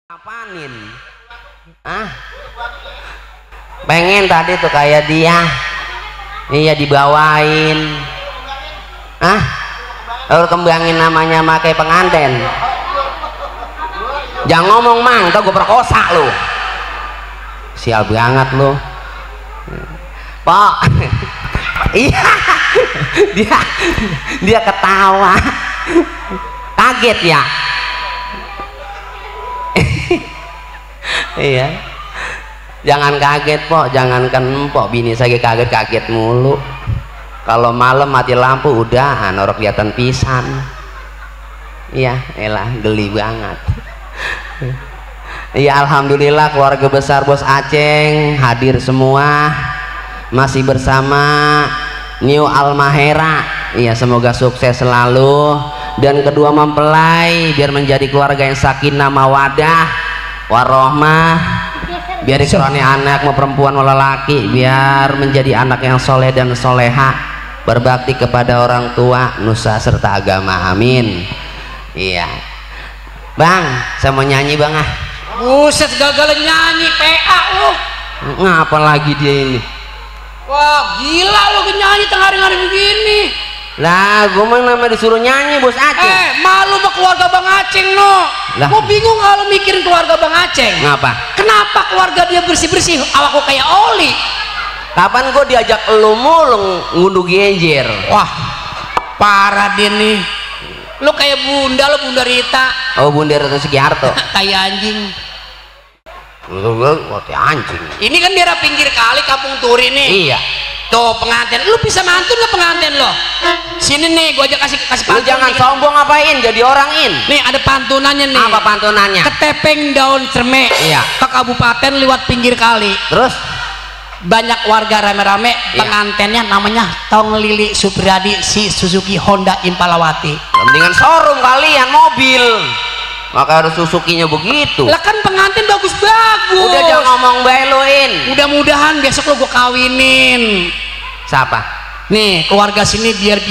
Apanin? Ah, pengen tadi tuh kayak dia. Iya, dibawain. Ah, lalu kembangin namanya makai pengantin. Jangan ngomong mang, tau gue perkosa lu. Sial banget lu. Pok. Iya. dia ketawa. Kaget ya. Iya, jangan kaget Pok, jangankan Pok, bini saya kaget mulu. Kalau malam mati lampu udah norok kelihatan pisan. Iya, elah geli banget. Iya, alhamdulillah keluarga besar Bos Aceng hadir semua, masih bersama New Almahera. Iya, semoga sukses selalu dan kedua mempelai biar menjadi keluarga yang sakinah mawadah warohmah, biar dikurani anak mau perempuan mau lelaki, biar menjadi anak yang soleh dan soleha, berbakti kepada orang tua, nusa serta agama, amin. Iya bang, saya mau nyanyi bang. Ah buset, gagal nyanyi PA lu. Ngapa lagi dia ini? Wah gila lu nyanyi tengah hari begini. Lah gue mah nama disuruh nyanyi Bos Aceng. Malu sama keluarga Bang Aceng no. Gue bingung kalau mikirin keluarga Bang Aceng. Ngapa? Kenapa keluarga dia bersih-bersih, awakku kayak oli? Kapan gue diajak lu mulu ngunduh genjer? Wah parah dia nih. Lu kayak Bunda Rita. Oh, Bunda Rita Sugiarto. Kayak anjing. Lu anjing. Ini kan daerah pinggir kali Kampung Turi nih. Iya. Tuh pengantin, lu bisa mantun nggak pengantin lo? Sini nih, gua aja kasih pantun. Lu jangan nih, sombong ngapain, jadi orang in. Nih ada pantunannya nih. Apa pantunannya? Ketepeng daun cermek. Iya. Ke kabupaten lewat pinggir kali. Terus? Banyak warga rame-rame. Iya. Pengantinnya namanya Tong Lili Supriyadi si Suzuki Honda Impalawati. Mendingan showroom kalian mobil. Maka harus Suzukinya begitu. Lah kan pengantin bagus-bagus. Udah jangan ngomong beloin. Mudah-mudahan besok lo gue kawinin. Siapa? Nih keluarga sini biar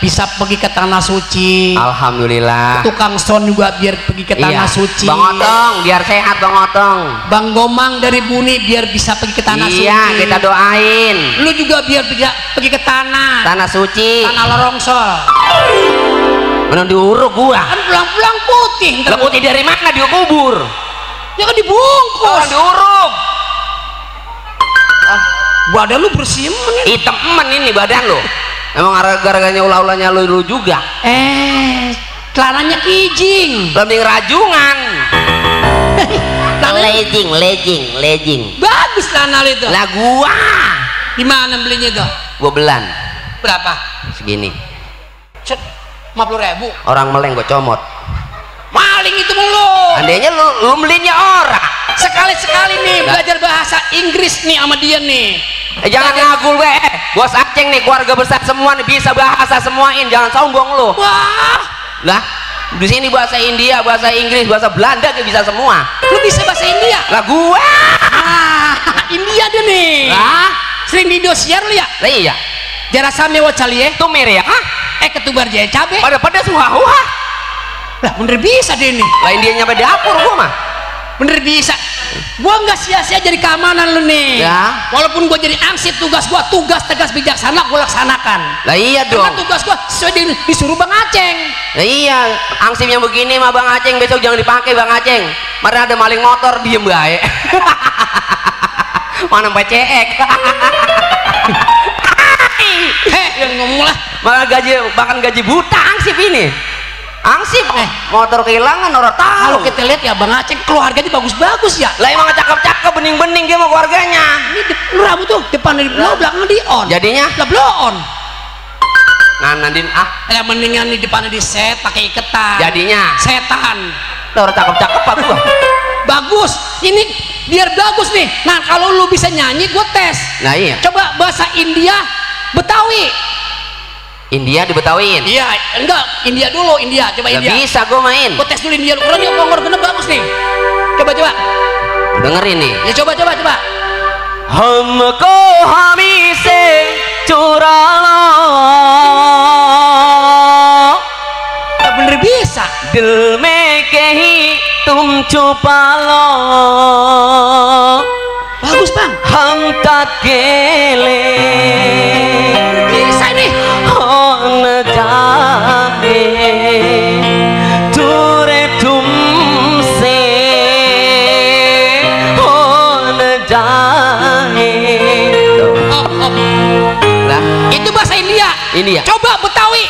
bisa pergi ke tanah suci. Alhamdulillah. Tukang son juga biar pergi ke tanah suci. Bang Otong biar sehat Bang Otong. Bang Gomang dari Buni biar bisa pergi ke tanah suci. Iya kita doain. Lu juga biar pergi ke tanah suci. Tanah Lorongsol. Mana diuruk gua? Kan pulang-pulang putih. Lah putih dari mana dikubur? Ya kan dibungkus. Orang diuruk. Badan lu bersih men. Hitam men ini badan lu. Emang gara-garanya ulah-ulahnya lu juga. Celananya kijing. Lebih rajungan. Legging. Bagus celana lu itu. Lah gua. Di mana belinya tuh? Gua belan. Berapa? Segini. 50.000. Orang meleng gua comot. Maling itu mulu. Andainya lu belinya orang. Sekali-sekali nih belajar bahasa Inggris nih sama dia nih. Jangan ngagul we. Bos Aceng nih keluarga besar semua nih bisa bahasa semuain, jangan sombong lu. Wah. Lah, di sini bahasa India, bahasa Inggris, bahasa Belanda kayak bisa semua. Lu bisa bahasa India? Lah gua. India dia nih. Lah, sering di Indosiar lu ya? Lah iya. Jarasame wacali ya? Tuh mere ya? Ketumbar jaya cabe. Pada wah. Lah bener bisa deh nih. Lain dia nyampe dapur gua mah. Bener bisa. Gua nggak sia-sia jadi keamanan lu nih. Ya. Walaupun gua jadi ansip tugas gua, tugas tegas bijaksana gua laksanakan. Lah iya dong. Karena tugas gua sesuai disuruh Bang Aceng. Lah iya, ansipnya begini mah Bang Aceng besok jangan dipakai Bang Aceng. Mari ada maling motor diem bae. Mana peceek. Yang ngomong lah. Bahkan gaji buta ansip ini. Ansip motor kehilangan orang tahu. Kalau kita lihat ya Bang Aceng keluarganya bagus-bagus ya. Lah emang cakep-cakep bening-bening dia sama keluarganya. Ini lu rambut tuh depan di blow, belakang di on. Jadinya lah blow on. Nah Nandin ya mendingan di depannya di set pakai iketan. Jadinya setan. Lah orang cakep-cakep apa gua? Bagus. Ini biar bagus nih. Nah kalau lu bisa nyanyi gua tes. Nah iya. Coba bahasa India Betawi. India dibetawiin? Iya, enggak, India dulu, India, coba India. Gak bisa gue main. Gue tes dulu India, lu dia ngomong bagus nih. Coba. Dengerin nih. Ya coba. Humko hamise curalo. Bener bisa. Dil me kehi tu cupalo bagus bang, hamtat kele bisa ini. on jahe ture tumse on jahe. Lah Itu bahasa India. India. Coba Betawi.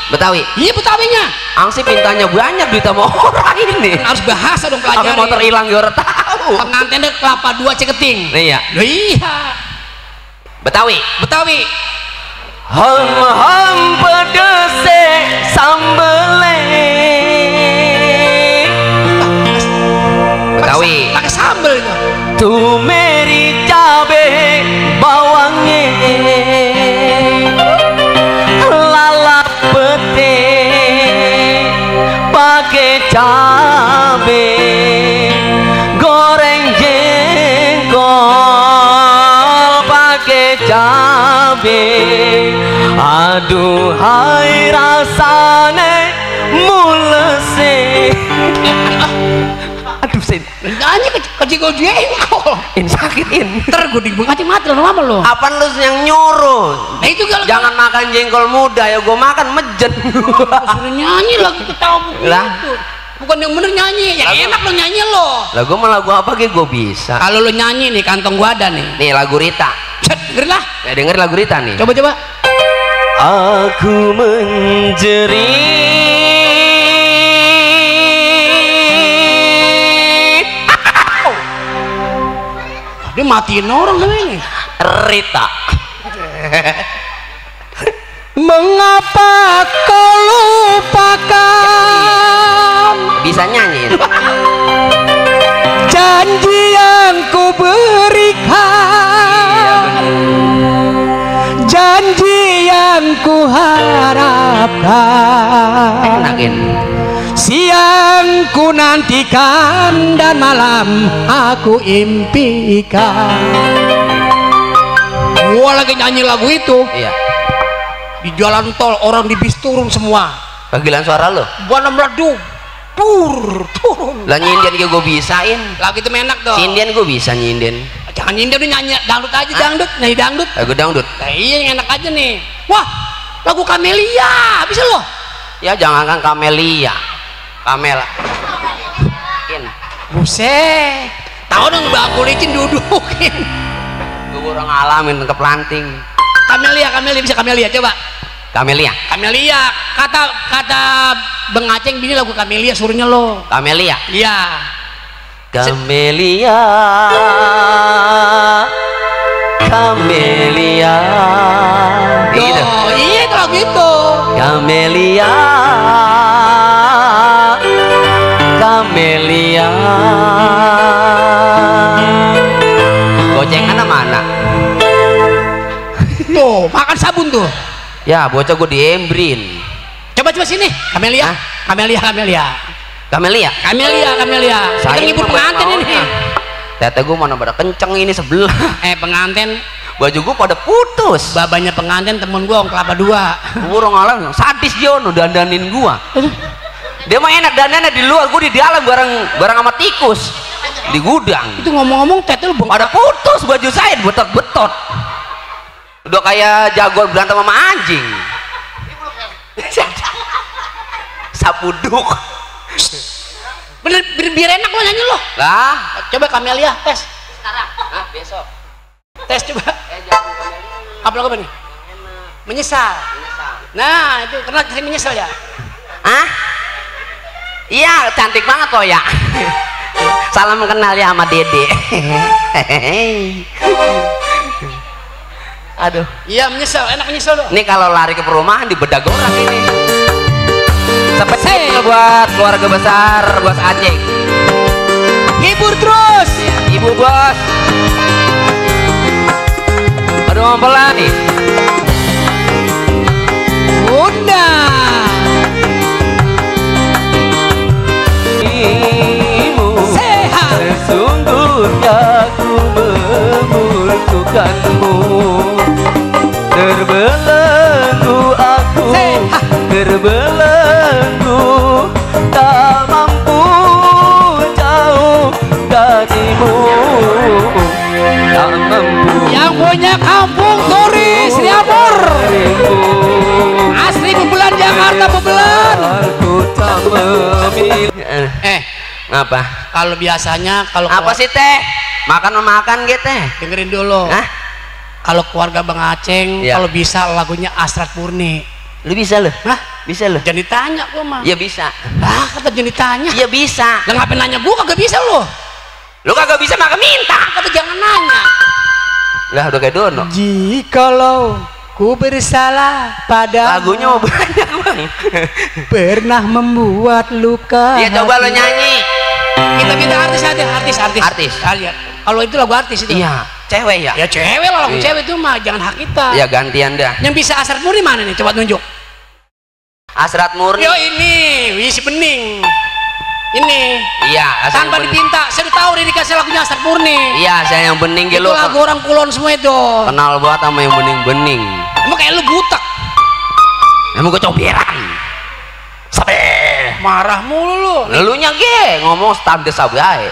Betawi. Iya Betawinya. Angsi pintanya banyak duit sama orang ini. Harus bahasa dong Pakai pelajari. motor hilang ya orang tahu. Pengantinnya kelapa 2 Ciketing. Iya. Loh iya. Betawi. Betawi. Ham pedese sambele. Betawi. Pakai sambel itu. Tumeri cabe bawangnya lalap pete pakai cabe goreng jengkol pakai cabe aduhai rasane mulese. Aduh sen Nyanyi kecil jengkol. sakitin. Ntar gue dibengkati mati lama lo. Apaan lu yang nyuruh? Nah itu kalau Jangan makan jengkol muda ya, gue makan mejen. suruh nyanyi lagi ketawa begitu. Lah. Bukan yang bener nyanyi, yang Lagu. enak lo nyanyi lo. Lagu mah lagu apa gitu gue bisa. Kalau lo nyanyi nih kantong gua ada nih. Nih lagu Rita. Cet, dengerin lah. Ya denger lagu Rita nih. Coba. Aku menjerit. Dia matiin orang kan ini. Rita. Mengapa kau lupakan Bisa nyanyi. janji yang ku berikan, janji yang ku harapkan, Enakin. siang ku nantikan dan malam aku impikan. Gua lagi nyanyi lagu itu Iya. di jalan tol, orang di bis turun semua. Panggilan suara lo. Buana meleduk, turun. Lah nyinden gue bisain. Lagu itu enak dong. Sinden gue bisa nyinden. Jangan nyinden, udah nyanyi dangdut aja, dangdut, nyanyi dangdut. Lagu dangdut. Nah, iya yang enak aja nih. Wah, lagu Kamelia, bisa loh. Ya jangankan Kamelia. Kamela. Buset, tahu dong bangku licin dudukin. Gue orang ngalamin ke planting. Kamelia bisa Kamelia, coba. Kamelia. Kamelia, kata Bang Aceng bini lagu Kamelia, suruhnya lo. Kamelia. Iya. Kamelia. Kamelia. Gitu. Oh, iya itu lagu itu. Kamelia. Kamelia. Gocengan mana? Tuh, makan sabun tuh. Ya, bocah gue diembrin. Coba sini, Kamelia. Hah? Kamelia. Kamelia. Kita Saya ngibur mah pengantin mau ini. nih. Tete gue mana pada kenceng ini sebelah. Pengantin, Baju gue pada putus. babanya pengantin temen gua orang Kelapa 2. Gue orang ngalah sadis Jono dandanin gua. Dia mah enak dandannya di luar, gue di dalam bareng sama tikus di gudang. Itu ngomong-ngomong tete lu Pada putus baju saya betot-betot. Udah kayak jagoan berantem sama anjing. Sapuduk. biar enak lo nyanyi lo. Lah, Coba Kamelia tes. sekarang. Nah, besok. Tes coba. Jangan Kamelia. Apa lagu apa nih? Menyesal. Nah, itu karena saya menyesal ya. Ah? Iya, cantik banget kok ya. Salam kenal ya sama Dede. Aduh. Iya, menyesal, enak menyesal lo. Ini kalau lari ke perumahan dibedah orang ini. Spesial buat keluarga besar Bos Aceh. Hibur terus. Ibu Bos. Aduh, pelan nih. Udah. Sehat. Sesungguhnya ku membutuhkanmu. Terbelenggu aku, terbelenggu tak mampu lagunya Kampung Turis Riamur. Asli bebelan Jakarta bebelan. Apa? Kalau biasanya kalau Apa sih teh? Makan gitu teh. dengerin dulu. Hah? Kalau keluarga Bang Aceng, Ya. kalau bisa lagunya Asrat Murni. Lu bisa lu? Hah? Bisa lu? Jangan ditanya gua mah. Ya bisa. Ah, kata jangan ditanya. Ya bisa. Lah ngapain nanya gua, kagak bisa lo. Lu kagak bisa maka minta. Kata jangan nanya. Lah udah kayak Dono. Jikalau ku bersalah pada Lagunya mau banyak bang. pernah membuat luka. Ya coba lo nyanyi. Kita minta artis aja, artis. Artis. Kalian. Kalau itu lagu artis itu. Iya, cewek ya. Ya cewek lah, lagu Iya. cewek itu mah jangan hak kita. Ya gantian dah. Yang bisa Asrat Murni mana nih? Coba tunjuk. Asrat Murni. Yo ini, Wisi Bening. Ini. Iya, Asrat Tanpa Murni. dipinta, saya udah tahu dia dikasih lagunya Asrat Murni. Iya, saya yang bening Itu gitu. lagu orang Kulon semua itu. Kenal banget sama yang bening-bening. Emang kayak lu butak. Emang gue cobiran. Sabe. Marah mulu lu. Elunya ge ngomong stand desa bae.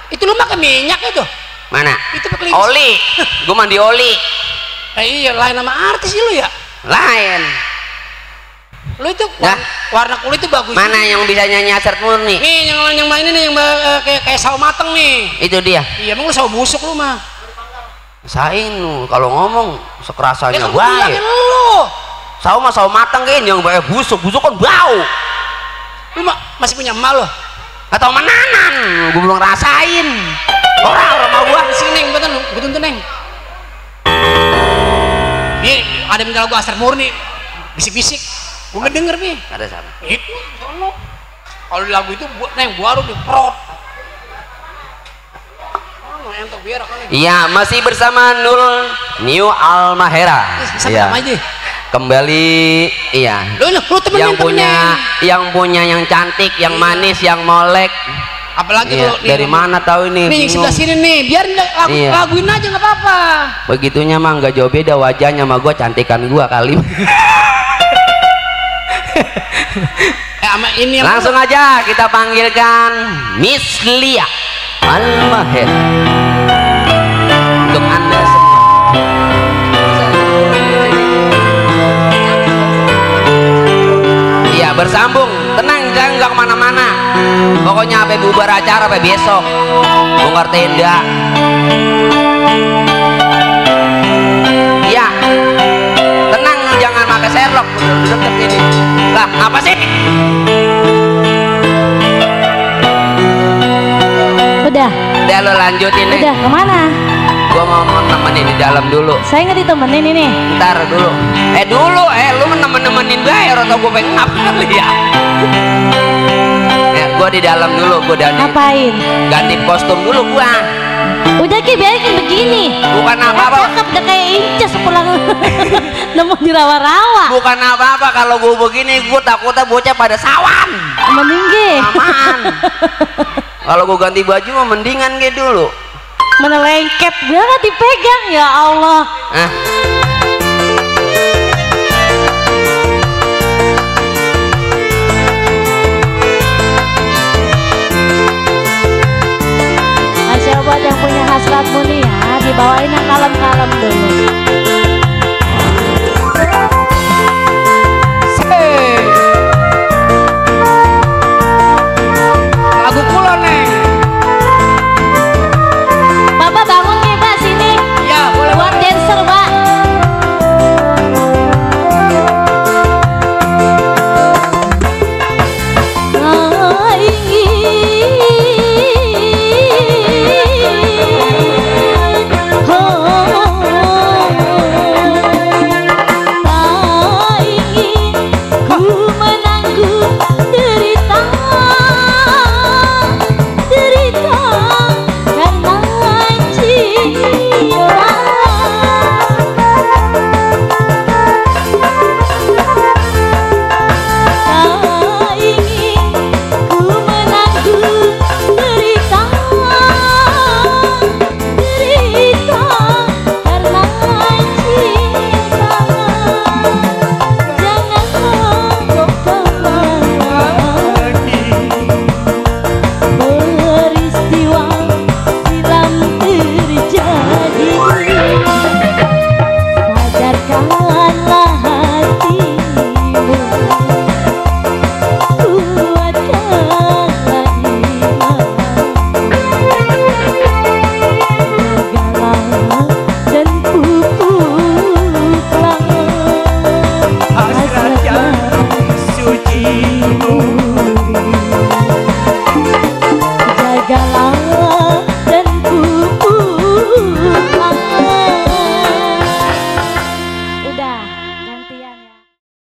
Itu lu makan minyak itu. Mana? Itu pakai Oli. Gue mandi oli. Iya, lain nama artis sih lu ya. Lain. Lu itu Nah. warna kulit itu bagus. Mana yang bisa nyanyi Asrat Murni? Nih yang mainin nih yang kayak sawo mateng nih. Itu dia. Iya, emang lu sawo busuk lu mah. Sain lu kalau ngomong sekerasanya Kan bae. bilangin lu. Sawo mah sawo matang kan yang bae busuk kan bau. Lu mah masih punya emak lu. Atau menanan, gue belum rasain. Orang mah gua. Sini Neng, betul lu, gue tuntun Neng. Nih, ada minta lagu Asrat Murni. Bisik-bisik. Gue ngedenger nih. Ada sama. Itu sono. Kalau di lagu itu buat Neng baru diprot. Oh, entok biar kali. Iya, masih bersama Nul New Almahera. Sama aja. Kembali iya. Lu temenin Yang punya yang cantik, yang manis, yang molek. Apalagi Iya, lu dari mana tahu ini? nih bingung. sebelah sini nih, biarin Iya. laguin aja nggak apa-apa. Begitunya mah nggak jauh beda wajahnya sama gua, cantikan gua kali. Sama ini yang Langsung aja kita panggilkan Miss Lia Almahera untuk Anda semua. Iya, bersambung, tenang, jangan nggak kemana-mana. Pokoknya sampai bubar acara sampai besok. Bongkar tenda. Iya, tenang, jangan pakai serlok. Udah deket ini. Lah, apa sih? Udah lo lanjutin nih. Udah kemana? Gua mau nemenin di dalam dulu. Saya nggak ditemenin ini. Ntar dulu. Lu nemenin bae atau gua pengen apa ya? Ya, gua di dalam dulu, gua Ngapain? ganti kostum dulu gua. Udah Ki, biarin begini. Bukan apa-apa. Cakep, udah kayak Inces pulang nemu di rawa-rawa. Bukan apa-apa kalau gua begini, gua takutnya bocah pada sawan. Mending Ki. Aman. Kalau gua ganti baju mah mendingan gitu dulu. Mana lengket, biar nggak dipegang ya Allah. Hah? Masya buat yang punya hasrat Murni ya, dibawain yang kalem-kalem dulu.